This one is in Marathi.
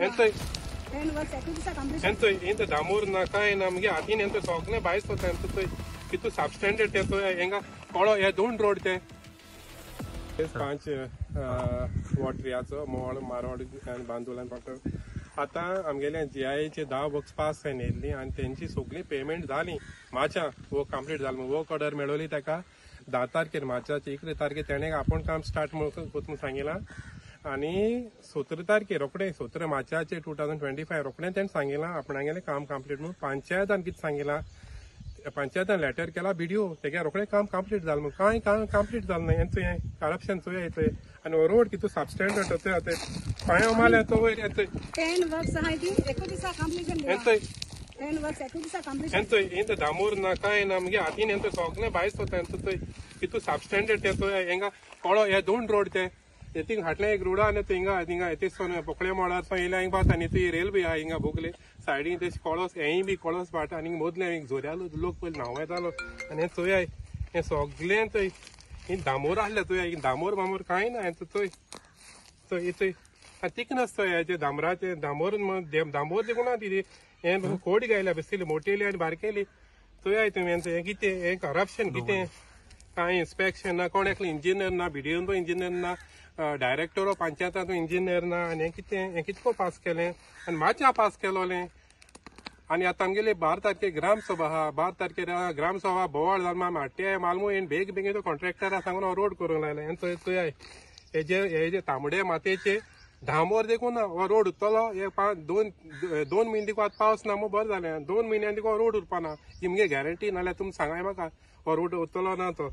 ಎಂತ ಇಂತ ದಾಮೂರ್ ನಾಕ ನಮ್ಗೆ आतीन ಎಂತ सगळे बायस होता ಎಂತ कितू सबस्टँडर्ड ते हेंगा कळो हे 2 रोड ते 5 वॉटरियाचो मोळ मारोड आनी बांदोलान फक्त आता आमगेले जीआयचे 10 वर्क्स पास जायली आणि त्यांची सगळी पेमेंट झाली माच्या वो कंप्लीट झालं वर्क ऑर्डर मेळवली ताका 10 तारखेर मार्चाचे 11 तारखेर तेणे आपण काम स्टार्ट म्हणून सांगितला आणि 17 तारखेर रोखडे 17 मार्चाचे 2025 रोखडे तेणे सांगितला आपणागेले काम कंप्लीट म्हणून पंचायतान कितें सांगितला पंचायतान लेटर केला बीडीओ तेगे रोखडे काम कंप्लीट झालं कांय काम कंप्लीट झालं नाही यांचं हे करप्शन चोया येतोय आणि रोड कितू सबस्टँडर्ड होते ते पांय मारले तो वयर येतोय 10 वर्क्स आहाय ती 1 दिसा कंप्लीशन येतोय 10 वर्क्स 1 दिसा कंप्लीशन येतोय इंत दामोर नाका नमगे आतीन येतोय सगळे बायस होता येतोय कितू सबस्टँडर्ड येतोय हेंगा कळो हे 2 रोड ते येतींग हाटले एक रोड आनी थिंगा येतेसोन पोकळे मोडार सो येयला हिंग पास आनी ती रेल्वे आहा हिंगा भोगले सायडीन ते कळस हेय बी कळस बाट आनी मोदले जोऱ्यालो लोक पयलीं न्हांव येतालो आनी हे चोयाय हे सगळें थंय ही दामोर आहले चोय दामोर मामोर कांय ना थंय थंय थंय तिकनस थंय हेजे दामराचे दामोर दामोर देखून ना ती हे कोडी गायल्या बेसिली मोटेली आनी बारकेली चोयाय तुमी हे कितें हे करप्शन कितें कांय इन्स्पेक्शन ना कोण एकलो इंजिनियर ना बीडीओन तो इंजिनियर ना डायरेक्टर ऑफ पंचायताचो इंजिनियर ना आनी हे कितको पास केलें आनी मातशें पास केलोलें आनी आतां आमगेले 12 तारखेर ग्रामसभा आहा 12 तारखेर ग्रामसभा बोवाळ जाल माट्टे मालमो येन बेगीन तो कॉन्ट्रॅक्टरा सांगून रोड करूंक लायला हे चोयाय हे तांबडे मातयेचे डांबोर देखून ना हो रोड उरतलो हे 2 म्हयने देखून आतां पावस ना बरें जालें 2 म्हयन्यान देखून रोड उरपाना ही मुगे गॅरंटी नाल्यार तुमी सांगाय म्हाका हो रोड उरतलो ना तो